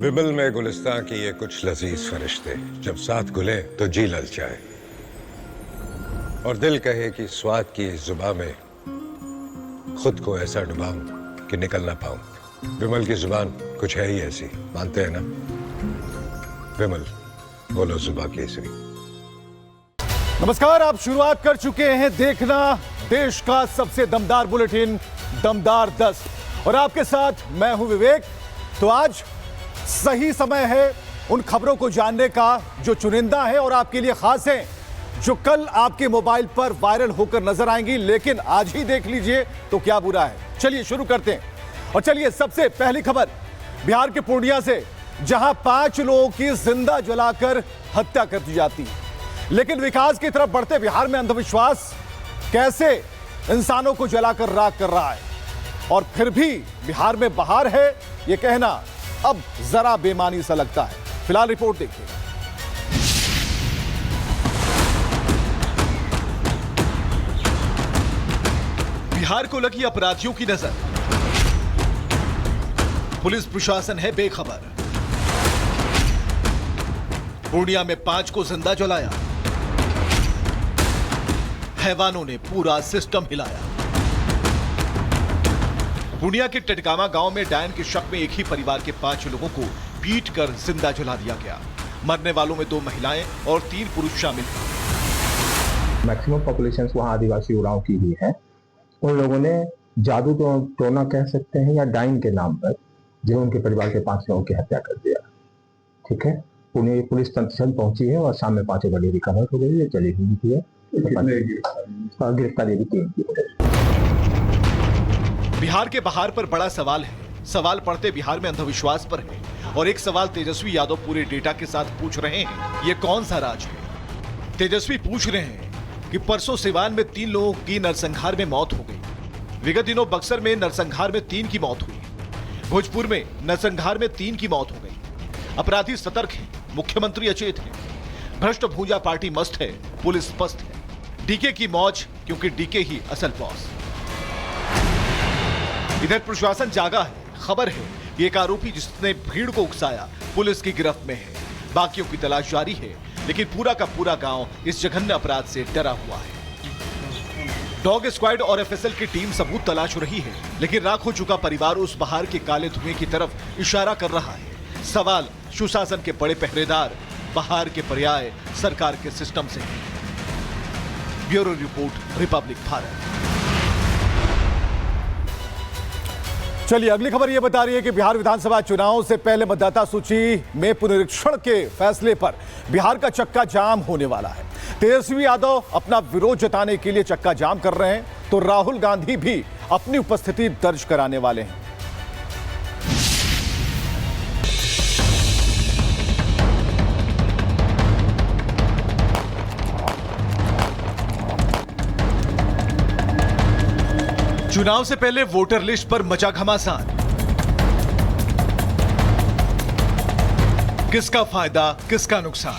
विमल में गुलिस्तां की ये कुछ लजीज फरिश्ते जब साथ घुले तो जी ललचाए और दिल कहे कि स्वाद की इस जुबान में खुद को ऐसा डुबाऊं कि निकल ना पाऊं। विमल की जुबान कुछ है ही ऐसी, मानते हैं ना? विमल बोलो जुबान केसरी। नमस्कार, आप शुरुआत कर चुके हैं देखना देश का सबसे दमदार बुलेटिन दमदार 10 और आपके साथ मैं हूं विवेक। तो आज सही समय है उन खबरों को जानने का जो चुनिंदा है और आपके लिए खास है, जो कल आपके मोबाइल पर वायरल होकर नजर आएंगी, लेकिन आज ही देख लीजिए तो क्या बुरा है। चलिए शुरू करते हैं और चलिए सबसे पहली खबर बिहार के पूर्णिया से, जहां 5 लोगों की जिंदा जलाकर हत्या कर दी जाती है। लेकिन विकास की तरफ बढ़ते बिहार में अंधविश्वास कैसे इंसानों को जलाकर राख कर रहा है और फिर भी बिहार में बहार है, यह कहना अब जरा बेमानी सा लगता है। फिलहाल रिपोर्ट देखिए। बिहार को लगी अपराधियों की नजर, पुलिस प्रशासन है बेखबर। पूर्णिया में 5 को जिंदा जलाया, हैवानों ने पूरा सिस्टम हिलाया। पूर्णिया के टिटकामा गांव में डायन के शक में एक ही परिवार के 5 लोगों को पीट कर जिंदा जला दिया गया। मरने वालों में 2 महिलाएं और 3 पुरुष शामिल हैं। मैक्सिमम पॉपुलेशन वहाँ आदिवासी उरांव की ही है। उन लोगों ने जादू टोना कह सकते हैं या डाइन के नाम पर जो उनके परिवार के 5 लोगों की हत्या कर दिया। ठीक है, पुणे पुलिस तंत्र पहुंची है और सामने 5 बड़ी रिकवर हो गई है, चली हुई है। गिरफ्तारी भी 3 की हो गई। बिहार के बहार पर बड़ा सवाल है। सवाल पड़ते बिहार में अंधविश्वास पर है और एक सवाल तेजस्वी यादव पूरे डेटा के साथ पूछ रहे हैं, ये कौन सा राज है? तेजस्वी पूछ रहे हैं कि परसों सिवान में 3 लोगों की नरसंहार में मौत हो गई। विगत दिनों बक्सर में नरसंहार में 3 की मौत हुई। भोजपुर में नरसंहार में 3 की मौत हो गई। अपराधी सतर्क हैं, मुख्यमंत्री अचेत हैं। भ्रष्ट भूजा पार्टी मस्त है, पुलिस स्पष्ट है। डीके की मौज, क्योंकि डीके ही असल बॉस। इधर प्रशासन जागा है। खबर है कि एक आरोपी जिसने भीड़ को उकसाया पुलिस की गिरफ्त में है। बाकियों की तलाश जारी है, लेकिन पूरा का पूरा गांव इस जघन्य अपराध से डरा हुआ है। डॉग स्क्वाड और एफएसएल की टीम सबूत तलाश रही है, लेकिन राख हो चुका परिवार उस बहार के काले धुएं की तरफ इशारा कर रहा है। सवाल सुशासन के बड़े पहरेदार बहार के पर्याय सरकार के सिस्टम से है। Bureau report, Republic Bharat. चलिए अगली खबर यह बता रही है कि बिहार विधानसभा चुनाव से पहले मतदाता सूची में पुनरीक्षण के फैसले पर बिहार का चक्का जाम होने वाला है। तेजस्वी यादव अपना विरोध जताने के लिए चक्का जाम कर रहे हैं, तो राहुल गांधी भी अपनी उपस्थिति दर्ज कराने वाले हैं। चुनाव से पहले वोटर लिस्ट पर मचा घमासान। किसका फायदा, किसका नुकसान?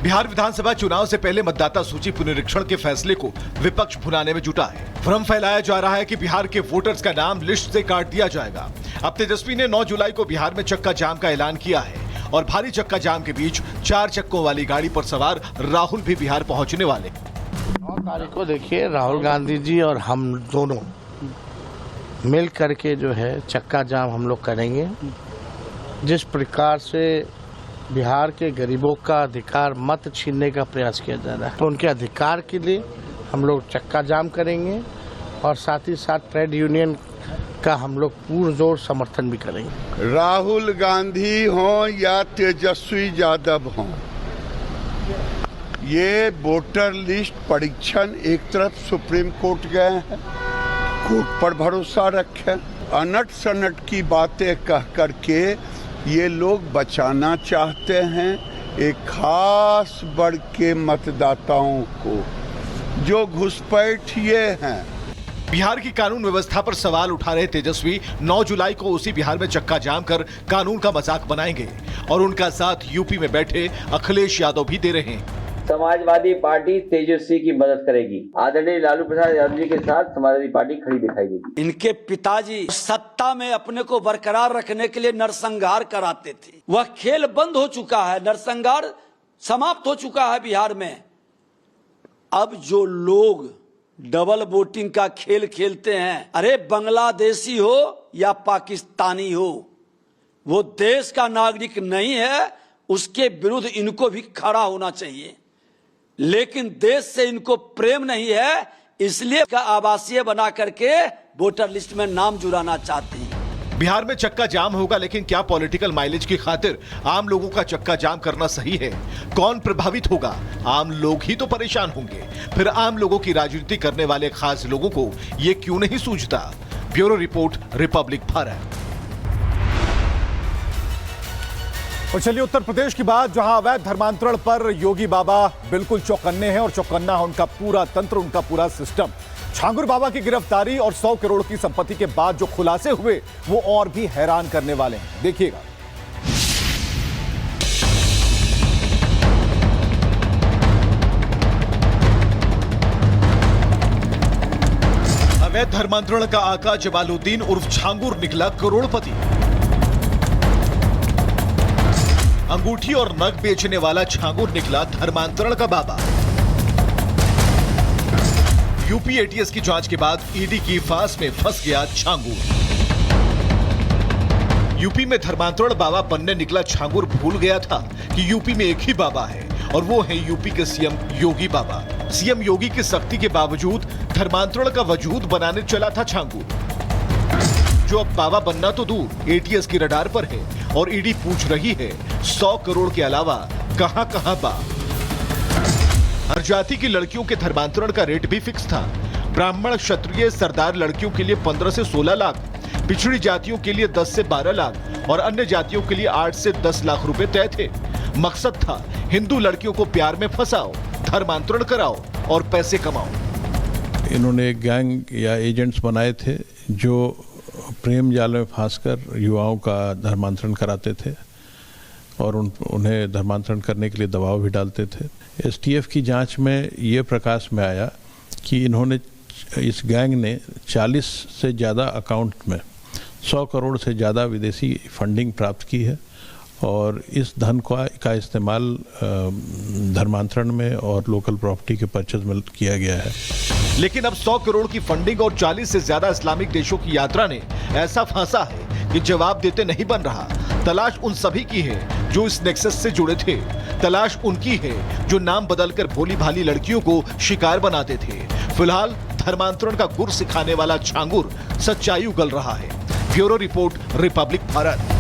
बिहार विधानसभा चुनाव से पहले मतदाता सूची पुनरीक्षण के फैसले को विपक्ष भुनाने में जुटा है। भ्रम फैलाया जा रहा है कि बिहार के वोटर्स का नाम लिस्ट से काट दिया जाएगा। अब तेजस्वी ने 9 जुलाई को बिहार में चक्का जाम का ऐलान किया है और भारी चक्का जाम के बीच 4 चक्कों वाली गाड़ी पर सवार राहुल भी बिहार पहुंचने वाले। 9 तारीख को देखिए राहुल गांधी जी और हम दोनों मिल करके जो है चक्का जाम हम लोग करेंगे। जिस प्रकार से बिहार के गरीबों का अधिकार मत छीनने का प्रयास किया जा रहा है, तो उनके अधिकार के लिए हम लोग चक्का जाम करेंगे और साथ ही साथ ट्रेड यूनियन का हम लोग पुरजोर समर्थन भी करेंगे। राहुल गांधी हों या तेजस्वी यादव हों, ये वोटर लिस्ट परीक्षण एक तरफ सुप्रीम कोर्ट गए हैं, कोर्ट पर भरोसा रखें। अनट सनट की बातें कह करके ये लोग बचाना चाहते हैं एक खास वर्ग के मतदाताओं को, जो घुसपैठ ये हैं। बिहार की कानून व्यवस्था पर सवाल उठा रहे तेजस्वी 9 जुलाई को उसी बिहार में चक्का जाम कर कानून का मजाक बनाएंगे और उनका साथ यूपी में बैठे अखिलेश यादव भी दे रहे हैं। समाजवादी पार्टी तेजस्वी की मदद करेगी। आदरणीय लालू प्रसाद यादव जी के साथ समाजवादी पार्टी खड़ी दिखाई देगी। इनके पिताजी सत्ता में अपने को बरकरार रखने के लिए नरसंहार कराते थे। वह खेल बंद हो चुका है, नरसंहार समाप्त हो चुका है बिहार में। अब जो लोग डबल वोटिंग का खेल खेलते हैं, अरे बांग्लादेशी हो या पाकिस्तानी हो, वो देश का नागरिक नहीं है, उसके विरुद्ध इनको भी खड़ा होना चाहिए। लेकिन देश से इनको प्रेम नहीं है, इसलिए का आवासीय बना करके वोटर लिस्ट में नाम जुड़ाना चाहते हैं। बिहार में चक्का जाम होगा, लेकिन क्या पॉलिटिकल माइलेज की खातिर आम लोगों का चक्का जाम करना सही है? कौन प्रभावित होगा? आम लोग ही तो परेशान होंगे। फिर आम लोगों की राजनीति करने वाले खास लोगों को ये क्यों नहीं सूझता? Bureau report, Republic Bharat. और चलिए उत्तर प्रदेश की बात, जहां अवैध धर्मांतरण पर योगी बाबा बिल्कुल चौकन्ने हैं और चौकन्ना है उनका पूरा तंत्र, उनका पूरा सिस्टम। छांगुर बाबा की गिरफ्तारी और 100 करोड़ की संपत्ति के बाद जो खुलासे हुए वो और भी हैरान करने वाले हैं, देखिएगा। अवैध धर्मांतरण का आका जमालुद्दीन उर्फ छांगुर निकला करोड़पति। अंगूठी और नग बेचने वाला छांगुर निकला धर्मांतरण का बाबा। यूपी एटीएस की जांच के बाद ईडी की फांस में फंस गया छांगुर। यूपी में धर्मांतरण बाबा बनने निकला छांगुर भूल गया था कि यूपी में एक ही बाबा है और वो है यूपी के सीएम योगी बाबा। सीएम योगी की सख्ती के बावजूद धर्मांतरण का वजूद बनाने चला था छांगुर, जो अब बाबा बनना तो दूर एटीएस की रडार पर है और ईडी पूछ रही है 100 करोड़ के अलावा कहां बा। हर जाति की लड़कियों के धर्मांतरण का रेट भी फिक्स था। ब्राह्मण, क्षत्रिय, सरदार लड़कियों के लिए 15 से 16 लाख, पिछड़ी जातियों के लिए 10 से 12 लाख और अन्य जातियों के लिए 8 से 10 लाख रुपए तय थे। मकसद था हिंदू लड़कियों को प्यार में फंसाओ, धर्मांतरण कराओ और पैसे कमाओ। इन्होंने एक गैंग या एजेंट्स बनाए थे जो प्रेम जाल में फंसकर युवाओं का धर्मांतरण कराते थे और उन्हें धर्मांतरण करने के लिए दबाव भी डालते थे। एसटीएफ की जांच में ये प्रकाश में आया कि इस गैंग ने 40 से ज़्यादा अकाउंट में 100 करोड़ से ज़्यादा विदेशी फंडिंग प्राप्त की है और इस धन का इस्तेमाल धर्मांतरण में और लोकल प्रॉपर्टी के परचेज में किया गया है। लेकिन अब 100 करोड़ की फंडिंग और 40 से ज्यादा इस्लामिक देशों की यात्रा ने ऐसा फंसा है कि जवाब देते नहीं बन रहा। तलाश उन सभी की है जो इस नेक्सस से जुड़े थे। तलाश उनकी है जो नाम बदलकर भोली भाली लड़कियों को शिकार बनाते थे। फिलहाल धर्मांतरण का गुर सिखाने वाला छांगुर सच्चाई उगल रहा है। Bureau report, Republic Bharat.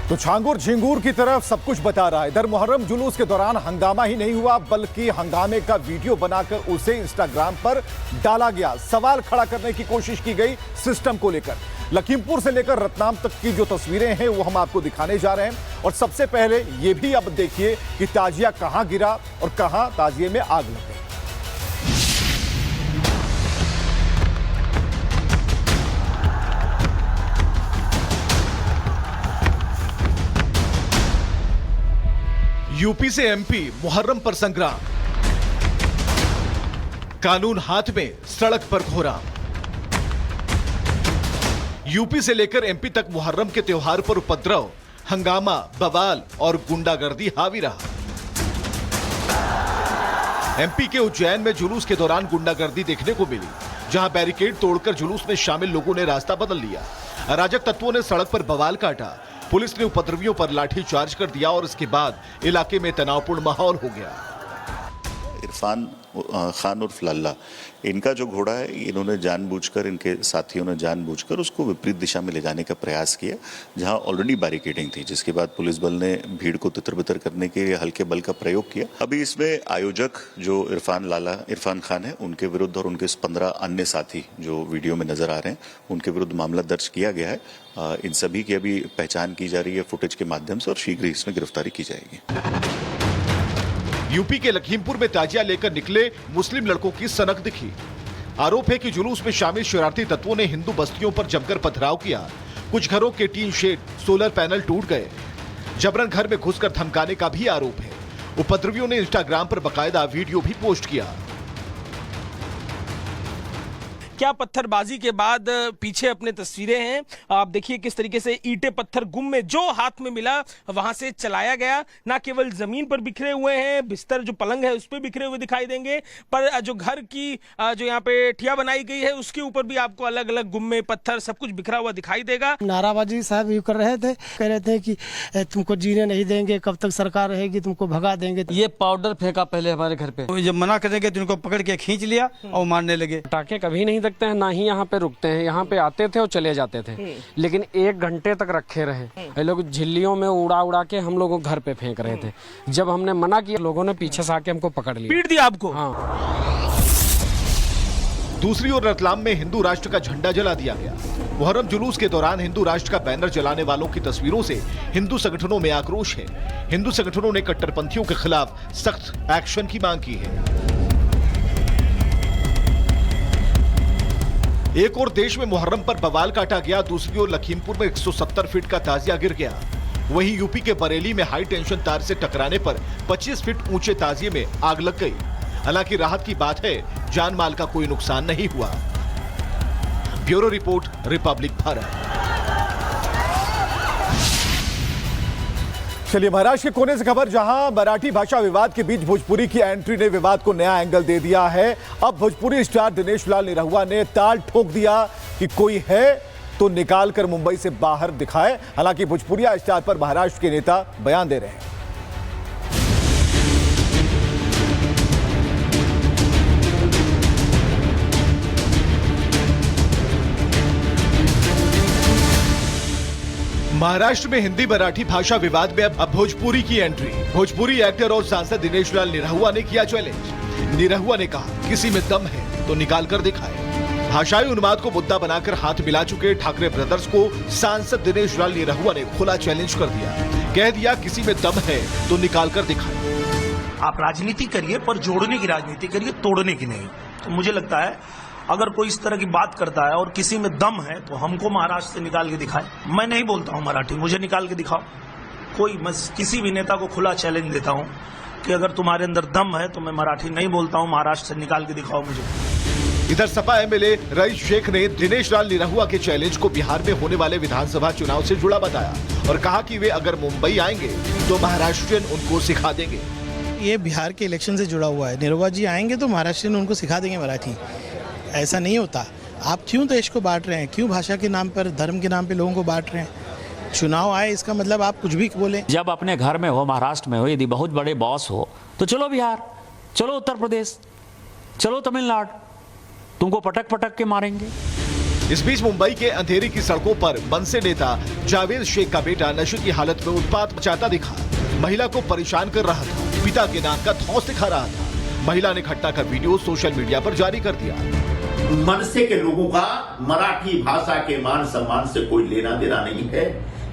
तो छांगुर झिंगूर की तरफ सब कुछ बता रहा है। इधर मुहर्रम जुलूस के दौरान हंगामा ही नहीं हुआ, बल्कि हंगामे का वीडियो बनाकर उसे इंस्टाग्राम पर डाला गया। सवाल खड़ा करने की कोशिश की गई सिस्टम को लेकर। लखीमपुर से लेकर रतलाम तक की जो तस्वीरें हैं वो हम आपको दिखाने जा रहे हैं। और सबसे पहले ये भी अब देखिए कि ताजिया कहां गिरा और कहां ताजिए में आग लग गई। यूपी से एमपी, मुहर्रम पर संग्राम। कानून हाथ में, सड़क पर कोहराम। यूपी से लेकर एमपी तक मुहर्रम के त्योहार पर उपद्रव, हंगामा, बवाल और गुंडागर्दी हावी रहा। एमपी के उज्जैन में जुलूस के दौरान गुंडागर्दी देखने को मिली, जहां बैरिकेड तोड़कर जुलूस में शामिल लोगों ने रास्ता बदल लिया। अराजक तत्वों ने सड़क पर बवाल काटा। पुलिस ने उपद्रवियों पर लाठीचार्ज कर दिया और इसके बाद इलाके में तनावपूर्ण माहौल हो गया। इरफान खान उर्फ लल्ला, इनका जो घोड़ा है, इन्होंने जानबूझकर, इनके साथियों ने जानबूझकर उसको विपरीत दिशा में ले जाने का प्रयास किया, जहां ऑलरेडी बैरिकेडिंग थी, जिसके बाद पुलिस बल ने भीड़ को तितर-बितर करने के लिए हल्के बल का प्रयोग किया। अभी इसमें आयोजक जो इरफान खान है, उनके विरुद्ध और उनके 15 अन्य साथी जो वीडियो में नजर आ रहे हैं, उनके विरुद्ध मामला दर्ज किया गया है। इन सभी की अभी पहचान की जा रही है फुटेज के माध्यम से और शीघ्र ही इसमें गिरफ्तारी की जाएगी। यूपी के लखीमपुर में ताजिया लेकर निकले मुस्लिम लड़कों की सनक दिखी। आरोप है कि जुलूस में शामिल शरारती तत्वों ने हिंदू बस्तियों पर जमकर पथराव किया। कुछ घरों के टीन शेड, सोलर पैनल टूट गए। जबरन घर में घुसकर धमकाने का भी आरोप है। उपद्रवियों ने इंस्टाग्राम पर बकायदा वीडियो भी पोस्ट किया। क्या पत्थरबाजी के बाद पीछे अपने तस्वीरें हैं। आप देखिए किस तरीके से ईंटें पत्थर गुम में जो हाथ में मिला वहां से चलाया गया। ना केवल जमीन पर बिखरे हुए हैं, बिस्तर जो पलंग है उस पर बिखरे हुए दिखाई देंगे, पर जो घर की जो यहाँ पे ठिया बनाई गई है उसके ऊपर भी आपको अलग अलग गुम्मे पत्थर सब कुछ बिखरा हुआ दिखाई देगा। नाराबाजी साहब ये कर रहे थे, कह रहे थे कि तुमको जीने नहीं देंगे, कब तक सरकार रहेगी, तुमको भगा देंगे। ये पाउडर फेंका पहले हमारे घर पे, जब मना करेंगे तो इनको पकड़ के खींच लिया और मारने लगे। पटाखे कभी नहीं सकते हैं, ना ही यहाँ पे रुकते हैं। यहाँ पे आते थे और चले जाते थे, लेकिन 1 घंटे तक रखे रहे। ये लोग झिल्लियों में उड़ा उड़ा के हम लोगों को घर पे फेंक रहे थे। जब हमने मना किया, लोगों ने पीछे से आके हमको पकड़ लिया, पीट दिया आपको। हाँ। दूसरी ओर रतलाम में हिंदू राष्ट्र का झंडा जला दिया गया। मुहर्रम जुलूस के दौरान हिंदू राष्ट्र का बैनर जलाने वालों की तस्वीरों से हिंदू संगठनों में आक्रोश है। हिंदू संगठनों ने कट्टरपंथियों के खिलाफ सख्त एक्शन की मांग की है। एक और देश में मुहर्रम पर बवाल काटा गया, दूसरी ओर लखीमपुर में 170 फीट का ताजिया गिर गया। वहीं यूपी के बरेली में हाई टेंशन तार से टकराने पर 25 फीट ऊंचे ताजिए में आग लग गई। हालांकि राहत की बात है, जान माल का कोई नुकसान नहीं हुआ। Bureau report, Republic Bharat. चलिए महाराष्ट्र के कोने से खबर, जहां मराठी भाषा विवाद के बीच भोजपुरी की एंट्री ने विवाद को नया एंगल दे दिया है। अब भोजपुरी स्टार दिनेश लाल निरहुआ ने ताल ठोक दिया कि कोई है तो निकाल कर मुंबई से बाहर दिखाए। हालांकि भोजपुरिया स्टार पर महाराष्ट्र के नेता बयान दे रहे हैं। महाराष्ट्र में हिंदी मराठी भाषा विवाद में अब भोजपुरी की एंट्री। भोजपुरी एक्टर और सांसद दिनेश लाल निरहुआ ने किया चैलेंज। निरहुआ ने कहा, किसी में दम है तो निकाल कर दिखाए। भाषाई उन्माद को मुद्दा बनाकर हाथ मिला चुके ठाकरे ब्रदर्स को सांसद दिनेश लाल निरहुआ ने खुला चैलेंज कर दिया। कह दिया, किसी में दम है तो निकाल कर दिखाए। आप राजनीति करिए, पर जोड़ने की राजनीति करिए, तोड़ने की नहीं। तो मुझे लगता है अगर कोई इस तरह की बात करता है और किसी में दम है तो हमको महाराष्ट्र से निकाल के दिखाए। मैं नहीं बोलता हूं मराठी, मुझे निकाल के दिखाओ। मैं किसी भी नेता को खुला चैलेंज देता हूं कि अगर तुम्हारे अंदर दम है तो मैं मराठी नहीं बोलता हूं, महाराष्ट्र से निकाल के दिखाओ मुझे। इधर सपा एमएलए रईस शेख ने दिनेश लाल निरहुआ के चैलेंज को बिहार में होने वाले विधानसभा चुनाव से जुड़ा बताया और कहा कि वे अगर मुंबई आएंगे तो महाराष्ट्रियन उनको सिखा देंगे। ये बिहार के इलेक्शन से जुड़ा हुआ है। निरहुआ जी आएंगे तो महाराष्ट्रियन उनको सिखा देंगे मराठी। ऐसा नहीं होता। आप क्यों देश को बांट रहे हैं, क्यों भाषा के नाम पर, धर्म के नाम पे लोगों को बांट रहे हैं। चुनाव आए इसका मतलब आप कुछ भी बोले। जब अपने घर में हो, महाराष्ट्र में हो, यदि बहुत बड़े बॉस हो तो चलो बिहार, चलो उत्तर प्रदेश, चलो तमिलनाडु, तुमको पटक पटक के मारेंगे। इस बीच मुंबई के अंधेरी की सड़कों पर मनसे नेता जावेद शेख का बेटा नशे की हालत में उत्पात मचाता दिखा। महिला को परेशान कर रहा था, पिता के नाम का धौंस दिखा रहा था। महिला ने घटना का वीडियो सोशल मीडिया पर जारी कर दिया। मनसे के लोगों का मराठी भाषा के मान सम्मान से कोई लेना देना नहीं है।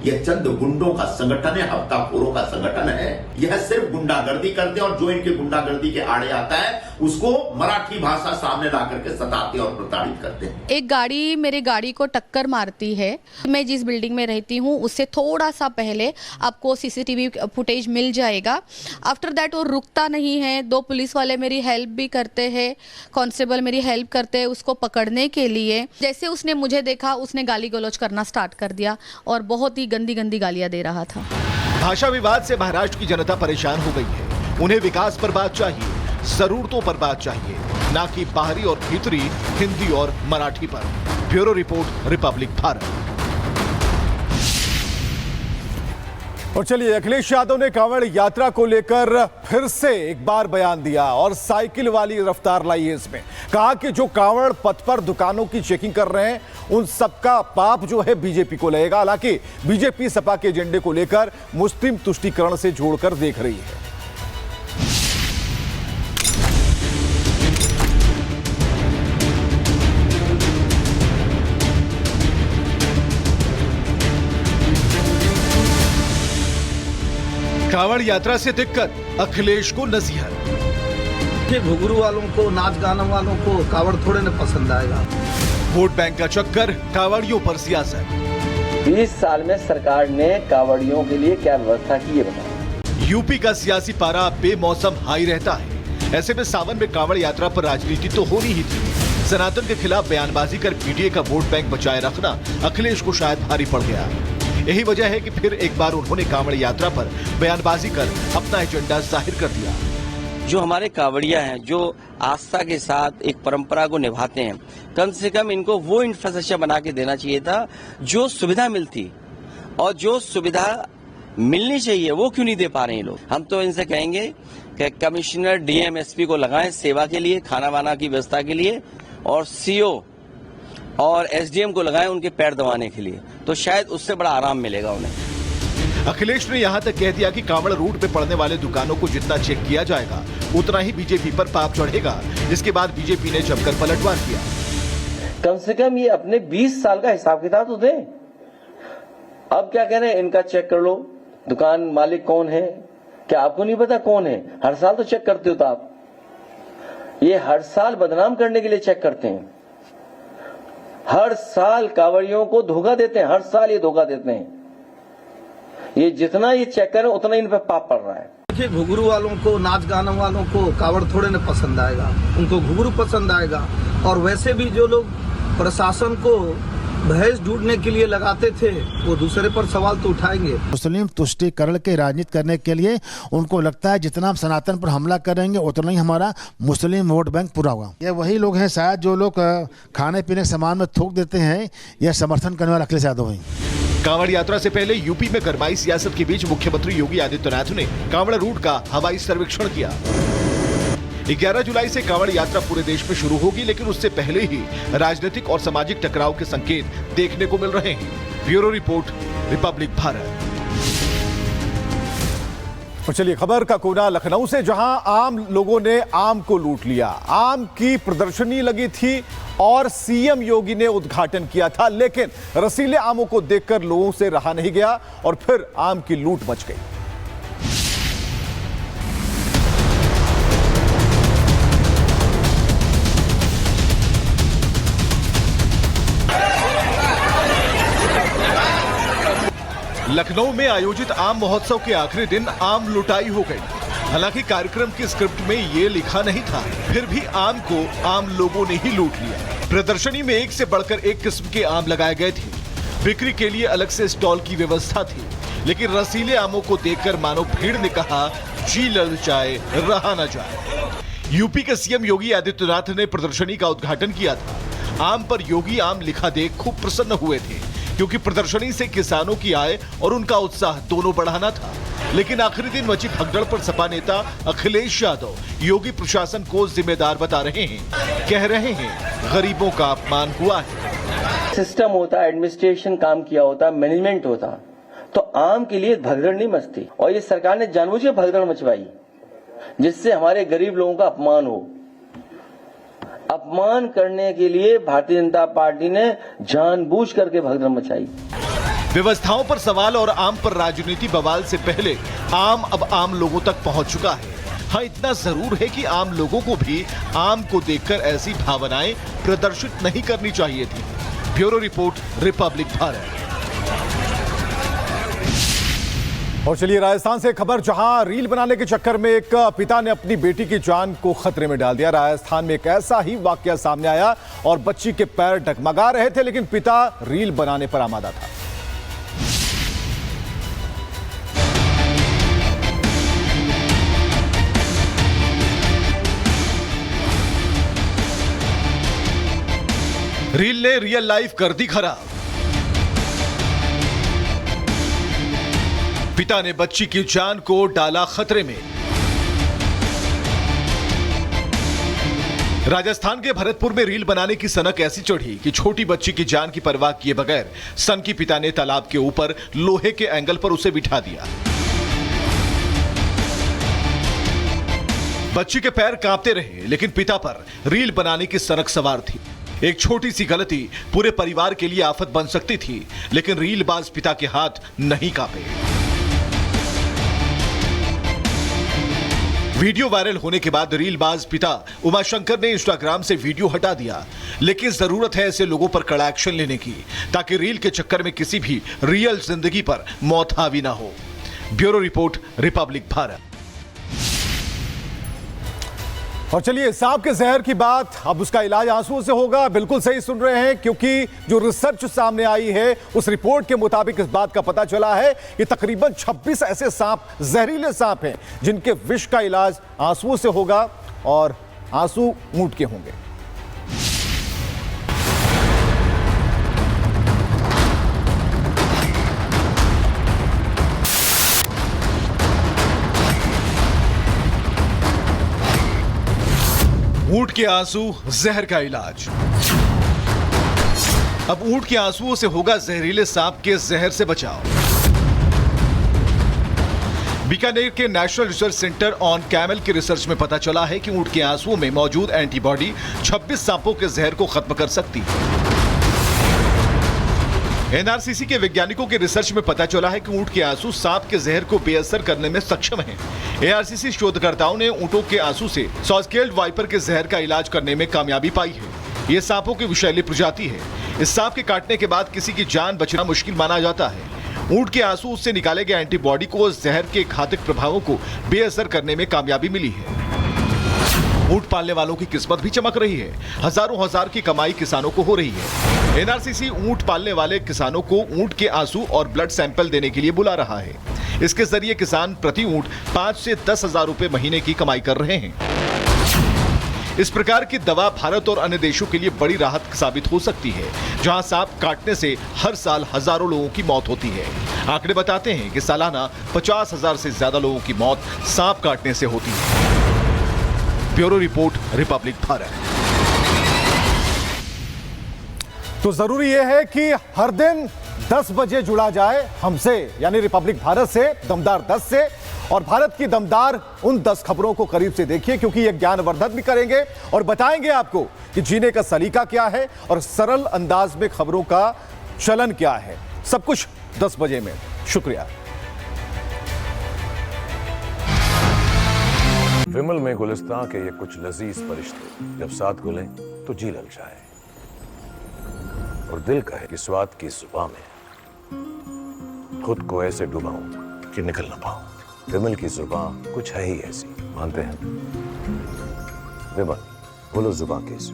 यह चंद गुंडों का संगठन है, हफ्ताखोरों का संगठन है। यह सिर्फ गुंडागर्दी करते हैं और जो इनके गुंडागर्दी के आड़े आता है उसको मराठी भाषा सामने ला करके सताते और प्रताड़ित करते हैं। एक गाड़ी मेरी गाड़ी को टक्कर मारती है। मैं जिस बिल्डिंग में रहती हूँ उससे थोड़ा सा पहले आपको सीसीटीवी फुटेज मिल जाएगा। आफ्टर दैट वो रुकता नहीं है। 2 पुलिस वाले मेरी हेल्प भी करते हैं, कांस्टेबल मेरी हेल्प करते हैं उसको पकड़ने के लिए। जैसे उसने मुझे देखा, उसने गाली गलौज करना स्टार्ट कर दिया और बहुत ही गंदी गंदी गालियां दे रहा था। भाषा विवाद से महाराष्ट्र की जनता परेशान हो गई है। उन्हें विकास पर बात चाहिए, जरूरतों पर बात चाहिए, ना कि बाहरी और भीतरी हिंदी और मराठी पर। Bureau report, Republic Bharat. और चलिए, अखिलेश यादव ने कांवड़ यात्रा को लेकर फिर से एक बार बयान दिया और साइकिल वाली रफ्तार लाई है इसमें। कहा कि जो कांवड़ पथ पर दुकानों की चेकिंग कर रहे हैं उन सबका पाप जो है बीजेपी को लगेगा। हालांकि बीजेपी सपा के एजेंडे को लेकर मुस्लिम तुष्टीकरण से जोड़कर देख रही है। कांवड़ यात्रा से दिक्कत, अखिलेश को नसीहत। ये घुघरू वालों को, नाच गाना वालों को कांवड़ थोड़े न पसंद आएगा। वोट बैंक का चक्कर, कांवड़ियों पर सियासत। 20 साल में सरकार ने कांवड़ियों के लिए क्या व्यवस्था की है बताओ। यूपी का सियासी पारा बेमौसम हाई रहता है। ऐसे में सावन में कांवड़ यात्रा पर राजनीति तो होनी ही थी। सनातन के खिलाफ बयानबाजी कर पीडीए का वोट बैंक बचाए रखना अखिलेश को शायद भारी पड़ गया। यही वजह है कि फिर एक बार उन्होंने कांवड़ यात्रा पर बयानबाजी कर अपना एजेंडा जाहिर कर दिया। जो हमारे कांवड़िया हैं, जो आस्था के साथ एक परंपरा को निभाते हैं, कम से कम इनको वो इंफ्रास्ट्रक्चर बना के देना चाहिए था जो सुविधा मिलती, और जो सुविधा मिलनी चाहिए वो क्यों नहीं दे पा रहे हैं लोग। हम तो इनसे कहेंगे कि कमिश्नर डीएम एसपी को लगाएं सेवा के लिए, खाना वाना की व्यवस्था के लिए, और सीओ और एसडीएम को लगाएं उनके पैर दबाने के लिए, तो शायद उससे बड़ा आराम मिलेगा उन्हें। अखिलेश ने यहाँ तक कह दिया कि कांवड़ रूट पे पड़ने वाले दुकानों को जितना चेक किया जाएगा उतना ही बीजेपी पर पाप चढ़ेगा। इसके बाद बीजेपी ने जमकर पलटवार किया। कम से कम ये अपने 20 साल का हिसाब किताब तो दें। अब क्या कह रहे हैं, इनका चेक कर लो, दुकान मालिक कौन है, क्या आपको नहीं पता कौन है? हर साल तो चेक करते हो। तो आप ये हर साल बदनाम करने के लिए चेक करते हैं। हर साल कांवड़ियों को धोखा देते हैं, हर साल ये धोखा देते हैं। ये जितना ये चेक करें उतना इन पर पाप पड़ रहा है। देखिए, घुघरू वालों को, नाच गाना वालों को कावड़ थोड़े न पसंद आएगा, उनको घुघरू पसंद आएगा। और वैसे भी जो लोग प्रशासन को भैंस ढूंढने के लिए लगाते थे, वो दूसरे पर सवाल तो उठाएंगे। मुस्लिम तुष्टिकरण की राजनीति करने के लिए उनको लगता है जितना हम सनातन पर हमला करेंगे उतना ही हमारा मुस्लिम वोट बैंक पूरा होगा। ये वही लोग हैं शायद जो लोग खाने पीने के सामान में थूक देते हैं, यह समर्थन करने वाला अखिलेश यादव है। कांवड़ यात्रा से पहले यूपी में गरमाई सियासत के बीच मुख्यमंत्री योगी आदित्यनाथ ने कांवड़ रूट का हवाई सर्वेक्षण किया। 11 जुलाई से कांवड़ यात्रा पूरे देश में शुरू होगी, लेकिन उससे पहले ही राजनीतिक और सामाजिक टकराव के संकेत देखने को मिल रहे हैं। Bureau report, Republic Bharat. और चलिए खबर का कोना लखनऊ से, जहां आम लोगों ने आम को लूट लिया। आम की प्रदर्शनी लगी थी और सीएम योगी ने उद्घाटन किया था, लेकिन रसीले आमों को देखकर लोगों से रहा नहीं गया और फिर आम की लूट मच गई। लखनऊ में आयोजित आम महोत्सव के आखिरी दिन आम लुटाई हो गई। हालांकि कार्यक्रम की स्क्रिप्ट में ये लिखा नहीं था, फिर भी आम को आम लोगों ने ही लूट लिया। प्रदर्शनी में एक से बढ़कर एक किस्म के आम लगाए गए थे। बिक्री के लिए अलग से स्टॉल की व्यवस्था थी, लेकिन रसीले आमों को देखकर मानो भीड़ ने कहा, जी ललचाए रहा न जाए। यूपी के सीएम योगी आदित्यनाथ ने प्रदर्शनी का उद्घाटन किया था। आम पर योगी आम लिखा देख खूब प्रसन्न हुए थे, क्योंकि प्रदर्शनी से किसानों की आय और उनका उत्साह दोनों बढ़ाना था। लेकिन आखिरी दिन मची भगदड़ पर सपा नेता अखिलेश यादव योगी प्रशासन को जिम्मेदार बता रहे हैं। कह रहे हैं गरीबों का अपमान हुआ है। सिस्टम होता, एडमिनिस्ट्रेशन काम किया होता, मैनेजमेंट होता, तो आम के लिए भगदड़ नहीं मचती। और ये सरकार ने जानबूझ के भगदड़ मचवाई, जिससे हमारे गरीब लोगों का अपमान हो। अपमान करने के लिए भारतीय जनता पार्टी ने जानबूझ करके भगदड़ मचाई। व्यवस्थाओं पर सवाल और आम पर राजनीति बवाल से पहले आम अब आम लोगों तक पहुंच चुका है। हाँ, इतना जरूर है कि आम लोगों को भी आम को देखकर ऐसी भावनाएं प्रदर्शित नहीं करनी चाहिए थी। Bureau report, Republic Bharat. और चलिए राजस्थान से खबर, जहां रील बनाने के चक्कर में एक पिता ने अपनी बेटी की जान को खतरे में डाल दिया। राजस्थान में एक ऐसा ही वाकया सामने आया और बच्ची के पैर डगमगा रहे थे, लेकिन पिता रील बनाने पर आमादा था। रील ने रियल लाइफ कर दी खराब। पिता ने बच्ची की जान को डाला खतरे में। राजस्थान के भरतपुर में रील बनाने की सनक ऐसी चढ़ी कि छोटी बच्ची की जान की परवाह किए बगैर सन की पिता ने तालाब के ऊपर लोहे के एंगल पर उसे बिठा दिया। बच्ची के पैर कांपते रहे, लेकिन पिता पर रील बनाने की सनक सवार थी। एक छोटी सी गलती पूरे परिवार के लिए आफत बन सकती थी, लेकिन रीलबाज पिता के हाथ नहीं कांपे। वीडियो वायरल होने के बाद रीलबाज पिता उमाशंकर ने इंस्टाग्राम से वीडियो हटा दिया, लेकिन जरूरत है ऐसे लोगों पर कड़ा एक्शन लेने की, ताकि रील के चक्कर में किसी भी रियल जिंदगी पर मौत हावी ना हो। Bureau report, Republic Bharat. और चलिए, सांप के जहर की बात, अब उसका इलाज आंसुओं से होगा। बिल्कुल सही सुन रहे हैं, क्योंकि जो रिसर्च सामने आई है उस रिपोर्ट के मुताबिक इस बात का पता चला है कि तकरीबन 26 ऐसे सांप, जहरीले सांप हैं जिनके विष का इलाज आंसुओं से होगा, और आंसू ऊंट के होंगे। ऊंट के आंसू, जहर का इलाज। अब ऊंट के आंसुओं से होगा जहरीले सांप के जहर से बचाव। बीकानेर के national research centre on camel की रिसर्च में पता चला है कि ऊंट के आंसुओं में मौजूद एंटीबॉडी 26 सांपों के जहर को खत्म कर सकती है। एनआरसीसी के वैज्ञानिकों के रिसर्च में पता चला है कि ऊंट के आंसू सांप के जहर को बेअसर करने में सक्षम हैं। एआरसीसी शोधकर्ताओं ने ऊंटों के आंसू से सॉसकेल्ड वाइपर के जहर का इलाज करने में कामयाबी पाई है। ये सांपों की विषैली प्रजाति है। इस सांप के काटने के बाद किसी की जान बचना मुश्किल माना जाता है। ऊंट के आंसू से निकाले गए एंटीबॉडी को जहर के घातक प्रभावों को बेअसर करने में कामयाबी मिली है। ऊंट पालने वालों की किस्मत भी चमक रही है। हजारों हजार की कमाई किसानों को हो रही है। एनआरसीसी ऊंट पालने वाले किसानों को ऊंट के आंसू और ब्लड सैंपल देने के लिए बुला रहा है। इसके जरिए किसान प्रति ऊंट 5 से 10 हजार रुपए महीने की कमाई कर रहे हैं। इस प्रकार की दवा भारत और अन्य देशों के लिए बड़ी राहत साबित हो सकती है, जहां सांप काटने से हर साल हजारों लोगों की मौत होती है। आंकड़े बताते हैं कि सालाना 50,000 से ज्यादा लोगों की मौत सांप काटने से होती है। Bureau report, Republic Bharat. तो जरूरी यह है कि हर दिन 10 बजे जुड़ा जाए हमसे, यानी रिपब्लिक भारत से, दमदार 10 से, और भारत की दमदार उन 10 खबरों को करीब से देखिए, क्योंकि ये ज्ञानवर्धक भी करेंगे और बताएंगे आपको कि जीने का सलीका क्या है और सरल अंदाज में खबरों का चलन क्या है। सब कुछ 10 बजे में। शुक्रिया। विमल में गुलिस्तां के ये कुछ लजीज फरिश्ते जब साथ घुलें तो जी ललचाए, और दिल कहे कि स्वाद की जुबान में खुद को ऐसे डुबाऊं कि निकल ना पाऊं। विमल की जुबान कुछ है ही ऐसी, मानते हैं? विमल, बोलो जुबान कैसी?